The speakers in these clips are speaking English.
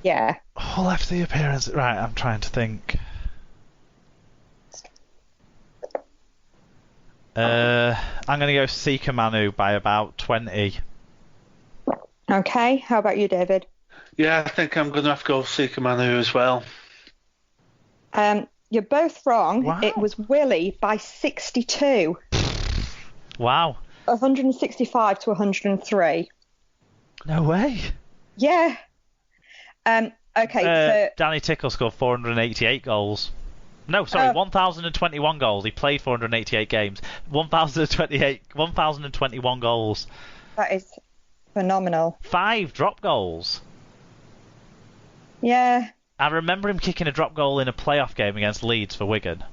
Yeah. Who left the appearance? Right, I'm trying to think. I'm going to go Sika Manu by about 20. Okay, how about you, David? Yeah, I think I'm going to have to go Sika Manu as well. You're both wrong. Wow. It was Willie by 62. Wow. 165 to 103. No way. Yeah. Okay, so... Danny Tickle scored 488 goals. No, sorry, 1,021 goals. He played 488 games. 1,021 goals. That is phenomenal. 5 drop goals. Yeah. I remember him kicking a drop goal in a playoff game against Leeds for Wigan.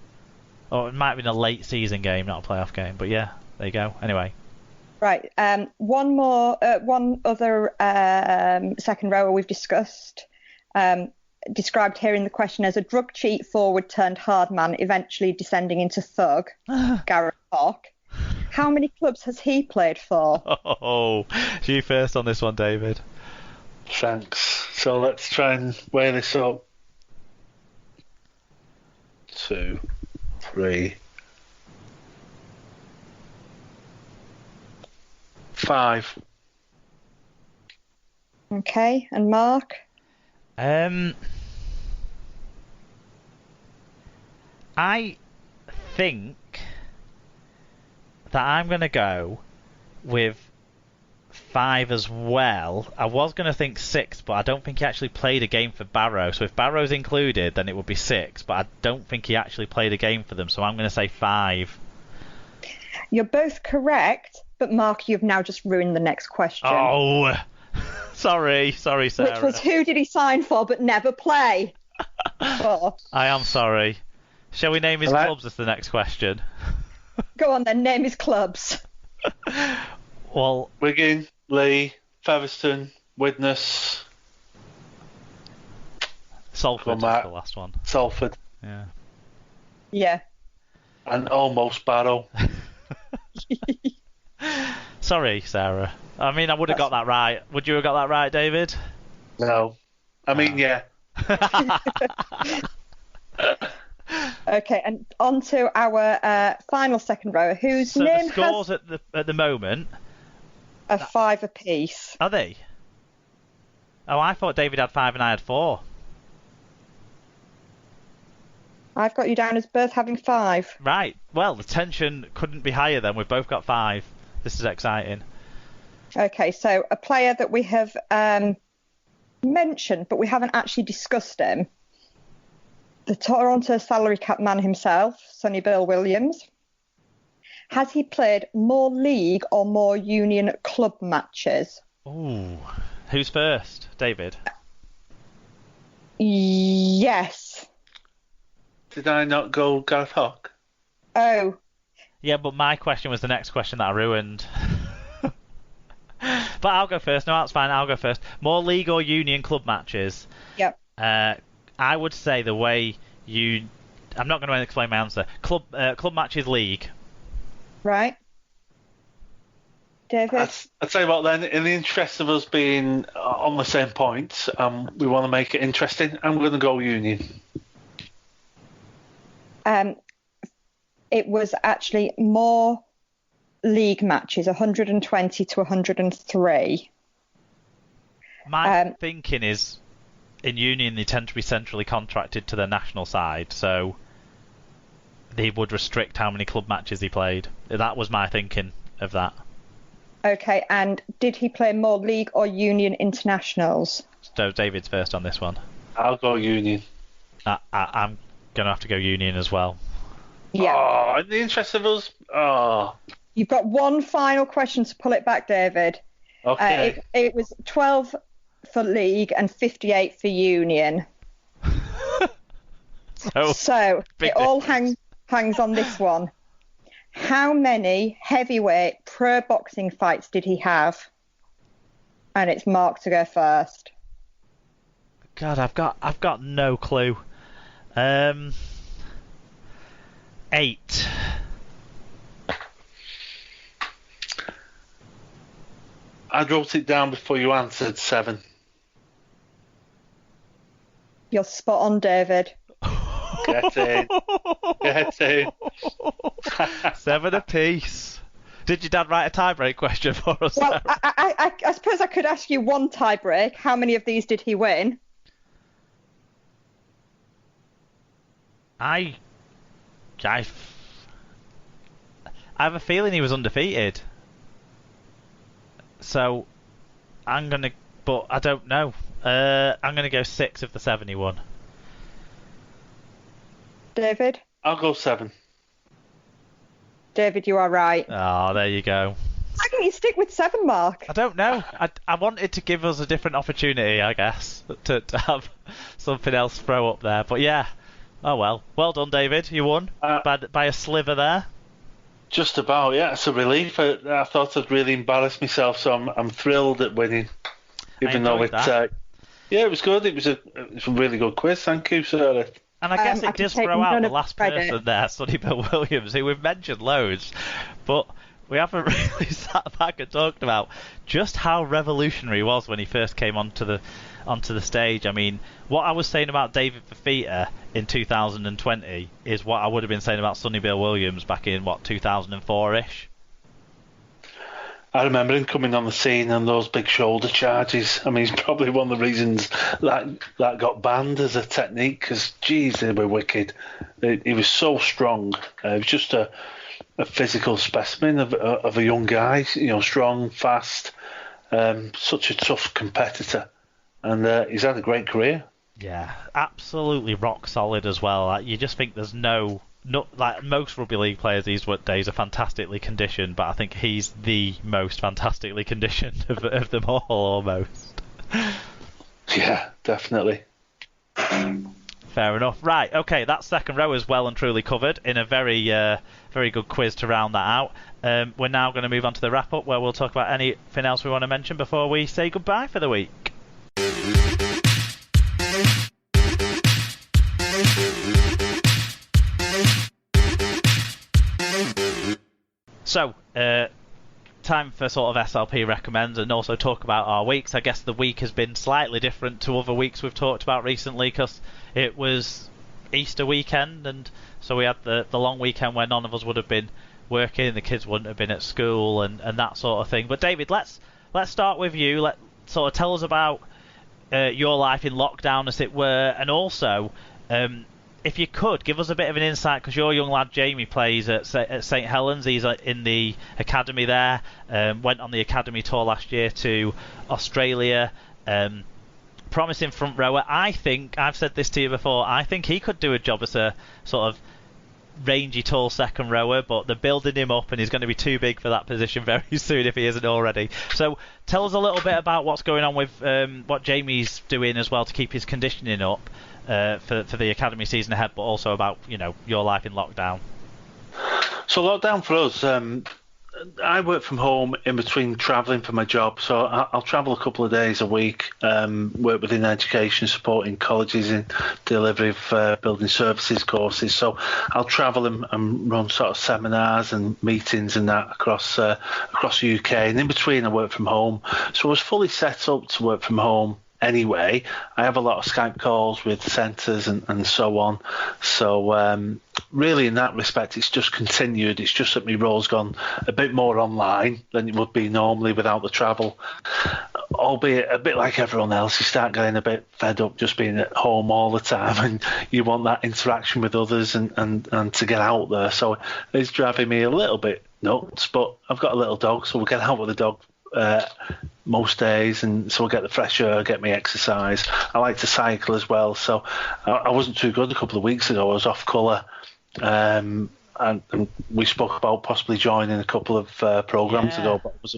Or it might have been a late season game, not a playoff game. But yeah, there you go. Anyway. Right. One other second rower we've discussed. Described here in the question as a drug cheat forward turned hard man, eventually descending into thug, Gareth Hawk. How many clubs has he played for? Oh, you first on this one, David. Thanks. So let's try and weigh this up. 2, 3, 5. Okay, and Mark? I think that I'm going to go with 5 as well. I was going to think 6, but I don't think he actually played a game for Barrow. So if Barrow's included, then it would be 6, but I don't think he actually played a game for them, so I'm going to say 5. You're both correct, but Mark, you've now just ruined the next question. Oh, sorry, Sarah. Which was, who did he sign for but never play? Oh. I am sorry. Shall we name his clubs as the next question? Go on then, name his clubs. Well, Wigan, Lee, Featherstone, Widnes. Salford is the last one. Salford. Yeah. Yeah. And almost Barrow. Sorry, Sarah. I mean, I would have got that right. Would you have got that right, David? No. I mean, yeah. Okay, and on to our final second row, whose so name the scores has... at the moment are 5 apiece. Are they? Oh, I thought David had 5 and I had 4. I've got you down as both having 5. Right. Well, the tension couldn't be higher then. We've both got 5. This is exciting. Okay, so a player that we have mentioned, but we haven't actually discussed him. The Toronto salary cap man himself, Sonny Bill Williams. Has he played more league or more union club matches? Ooh. Who's first? David? Yes. Did I not go Gareth Hawk? Oh. Yeah, but my question was the next question that I ruined. But I'll go first. No, that's fine. I'll go first. More league or union club matches? Yep. I would say the way you... I'm not going to explain my answer. Club matches league. Right. David? I'd say what then, in the interest of us being on the same point, we want to make it interesting. I'm going to go union. It was actually more league matches, 120 to 103. My thinking is, in union, they tend to be centrally contracted to the national side, so they would restrict how many club matches he played. That was my thinking of that. Okay, and did he play more league or union internationals? So David's first on this one. I'll go union. I'm going to have to go union as well. Yeah. Oh, in the interest of us. Oh. You've got one final question to pull it back, David. Okay. It was 12 for league and 58 for union. So it all hangs on this one. How many heavyweight pro boxing fights did he have? And it's Mark to go first. God, I've got no clue. 8. I wrote it down before you answered. 7. You're spot on, David. Get in. Get in. 7 apiece. Did your dad write a tiebreak question for us? Well, I suppose I could ask you one tiebreak. How many of these did he win? I have a feeling he was undefeated. So but I don't know. I'm gonna go 6 of the 7 he won. David? I'll go 7. David, you are right. Oh, there you go. Why didn't you stick with 7, Mark? I don't know. I wanted to give us a different opportunity, I guess, to have something else throw up there. But yeah. Oh well. Well done, David. You won by a sliver there. Just about, yeah. It's a relief. I thought I'd really embarrassed myself, so I'm thrilled at winning. Even though it was good. It was a really good quiz. Thank you, Sarah. And I guess it does throw out the last person there, Sonny Bill Williams, who we've mentioned loads, but we haven't really sat back and talked about just how revolutionary he was when he first came onto the stage. I mean, what I was saying about David Fafita in 2020 is what I would have been saying about Sonny Bill Williams back in 2004-ish. I remember him coming on the scene and those big shoulder charges. I mean, he's probably one of the reasons that got banned as a technique, because, geez, they were wicked. He was so strong. He was just a physical specimen of a young guy, strong, fast, such a tough competitor. And he's had a great career. Yeah, absolutely rock solid as well. Like, you just think there's no like most rugby league players these days are fantastically conditioned, but I think he's the most fantastically conditioned of them all, almost. Yeah, definitely. Fair enough. Right, okay, that second row is well and truly covered in a very good quiz to round that out. We're now going to move on to the wrap-up, where we'll talk about anything else we want to mention before we say goodbye for the week. So, time for sort of SLP recommends and also talk about our weeks. I guess the week has been slightly different to other weeks we've talked about recently, because it was Easter weekend, and so we had the long weekend where none of us would have been working, the kids wouldn't have been at school and that sort of thing. But David, let's start with you. Let sort of tell us about your life in lockdown, as it were, and also if you could give us a bit of an insight, because your young lad Jamie plays at St Helens. He's in the academy there, went on the academy tour last year to Australia, promising front rower. I think, I've said this to you before, I think he could do a job as a sort of rangy, tall second rower, but they're building him up and he's going to be too big for that position very soon if he isn't already. So tell us a little bit about what's going on with what Jamie's doing as well to keep his conditioning up for the academy season ahead, but also about your life in lockdown. So lockdown for us, I work from home in between travelling for my job, so I'll travel a couple of days a week, work within education, supporting colleges in delivery of building services courses. So I'll travel and run sort of seminars and meetings and that across the UK, and in between I work from home. So I was fully set up to work from home anyway. I have a lot of Skype calls with centres and so on. So really in that respect it's just continued. It's just that my role's gone a bit more online than it would be normally without the travel. Albeit a bit like everyone else, you start getting a bit fed up just being at home all the time, and you want that interaction with others and to get out there. So it's driving me a little bit nuts, but I've got a little dog, so we'll get out with the dog most days, and so we'll get the fresh air, get me exercise. I like to cycle as well, so I wasn't too good a couple of weeks ago. I was off colour, and we spoke about possibly joining a couple of programs ago, but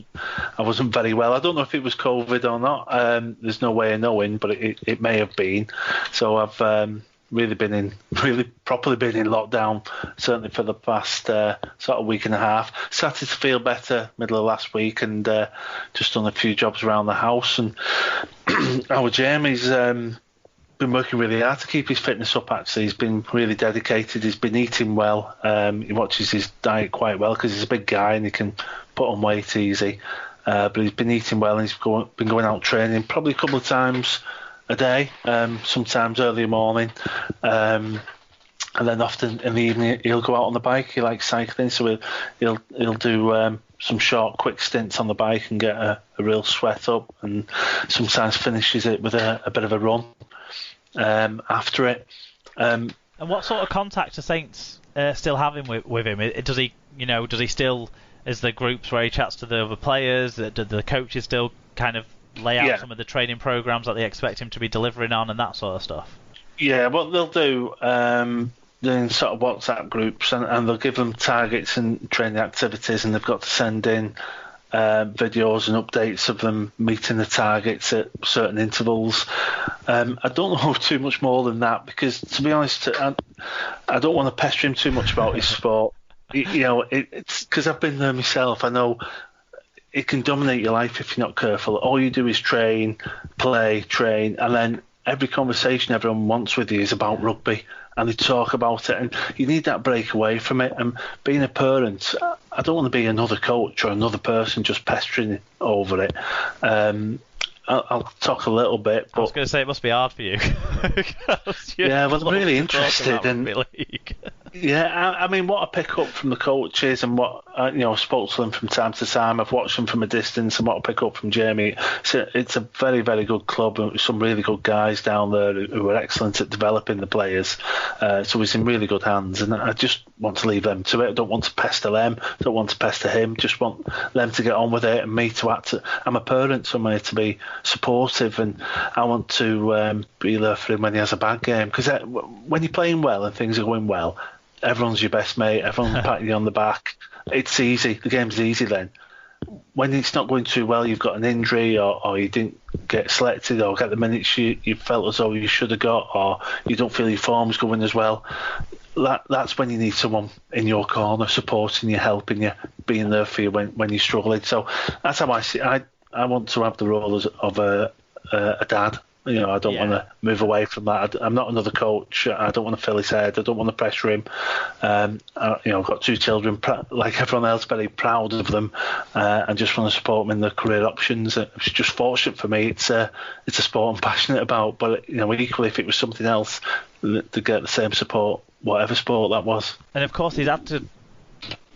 I wasn't very well. I don't know if it was COVID or not. There's no way of knowing, but it may have been. So I've really properly been in lockdown, certainly for the past sort of week and a half. Started to feel better middle of last week, and just done a few jobs around the house. And our Jamie's been working really hard to keep his fitness up. Actually, he's been really dedicated. He's been eating well. He watches his diet quite well because he's a big guy and he can put on weight easy. But he's been eating well, and he's been going out training probably a couple of times a day, sometimes early morning. And then often in the evening he'll go out on the bike. He likes cycling, so he'll do some short, quick stints on the bike and get a real sweat up, and sometimes finishes it with a bit of a run after it. And what sort of contact are Saints still having with him? Does he still, is there groups where he chats to the other players? Do the coaches still kind of lay out some of the training programs that they expect him to be delivering on and that sort of stuff? Yeah, what they'll do, in sort of WhatsApp groups, and they'll give them targets and training activities, and they've got to send in videos and updates of them meeting the targets at certain intervals. I don't know too much more than that, because, to be honest, I don't want to pester him too much about his sport. It's because I've been there myself. I know it can dominate your life if you're not careful. All you do is train, play, train, and then every conversation everyone wants with you is about rugby, and they talk about it, and you need that break away from it. And being a parent, I don't want to be another coach or another person just pestering over it. I'll talk a little bit. But, I was going to say it must be hard for you. Yeah, well, I'm really interested in. League. Yeah, I mean, what I pick up from the coaches and what I spoke to them from time to time. I've watched them from a distance, and what I pick up from Jamie, it's a very, very good club with some really good guys down there who are excellent at developing the players. So he's in really good hands, and I just want to leave them to it. I don't want to pester them. I don't want to pester him. Just want them to get on with it, and me to act. I'm a parent, so I'm here to be supportive, and I want to be there for him when he has a bad game, because when you're playing well and things are going well, everyone's your best mate, everyone's patting you on the back. It's easy, the game's easy then. When it's not going too well, you've got an injury, or you didn't get selected or get the minutes you felt as though you should have got, or you don't feel your form's going as well, that's when you need someone in your corner supporting you, helping you, being there for you when you're struggling. So that's how I see it. I want to have the role of a dad. I don't want to move away from that. I'm not another coach. I don't want to fill his head. I don't want to pressure him. I've got 2 children, like everyone else, very proud of them, and just want to support them in their career options. It's just fortunate for me. It's a sport I'm passionate about, but equally, if it was something else, to get the same support, whatever sport that was. And of course, he's had to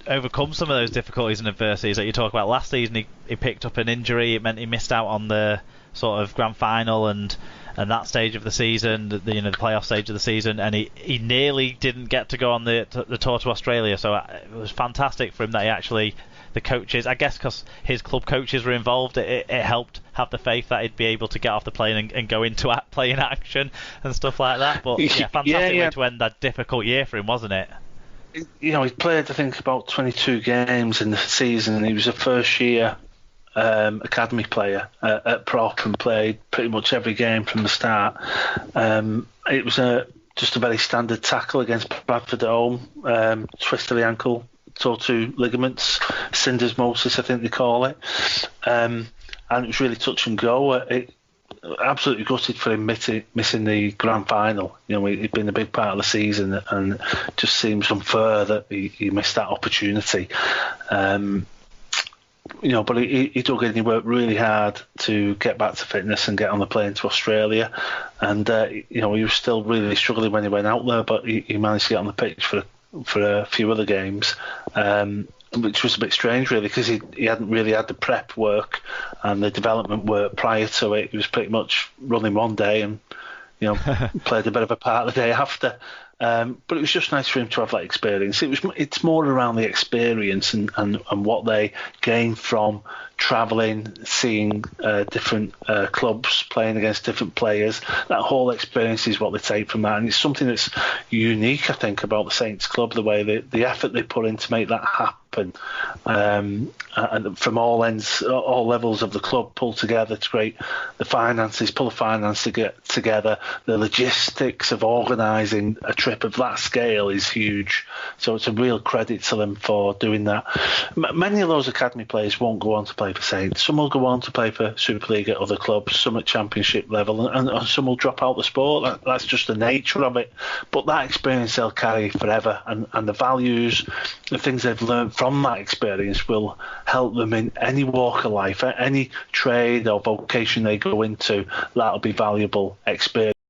overcome some of those difficulties and adversities that you talk about. Last season, he picked up an injury. It meant he missed out on the sort of grand final and that stage of the season, the playoff stage of the season, and he nearly didn't get to go on the tour to Australia. So it was fantastic for him that he actually, the coaches, I guess because his club coaches were involved, it helped have the faith that he'd be able to get off the plane and go into playing action and stuff like that. But fantastic way to end that difficult year for him, wasn't it? He played, I think, about 22 games in the season, and he was a first-year academy player at Prop, and played pretty much every game from the start. It was just a very standard tackle against Bradford at home, twist of the ankle, tore 2 ligaments, syndesmosis, I think they call it, and it was really touch and go. Absolutely gutted for him missing the grand final. He'd been a big part of the season, and just seems unfair that he missed that opportunity. But he dug in. He worked really hard to get back to fitness and get on the plane to Australia. And he was still really struggling when he went out there, but he managed to get on the pitch for a few other games, which was a bit strange, really, because he hadn't really had the prep work and the development work prior to it. He was pretty much running one day and played a bit of a part the day after. But it was just nice for him to have that experience. It's more around the experience and what they gain from travelling, seeing different clubs, playing against different players. That whole experience is what they take from that, and it's something that's unique, I think, about the Saints club, the way the effort they put in to make that happen, and from all ends, all levels of the club pull together to create the finances, pull the finance together. The logistics of organising a trip of that scale is huge, so it's a real credit to them for doing that. Many of those academy players won't go on to play for Saints. Some will go on to play for Super League at other clubs, some at Championship level, and some will drop out the sport. That's just the nature of it. But that experience they'll carry forever, and the values, the things they've learned from that experience will help them in any walk of life, any trade or vocation they go into. That'll be valuable experience.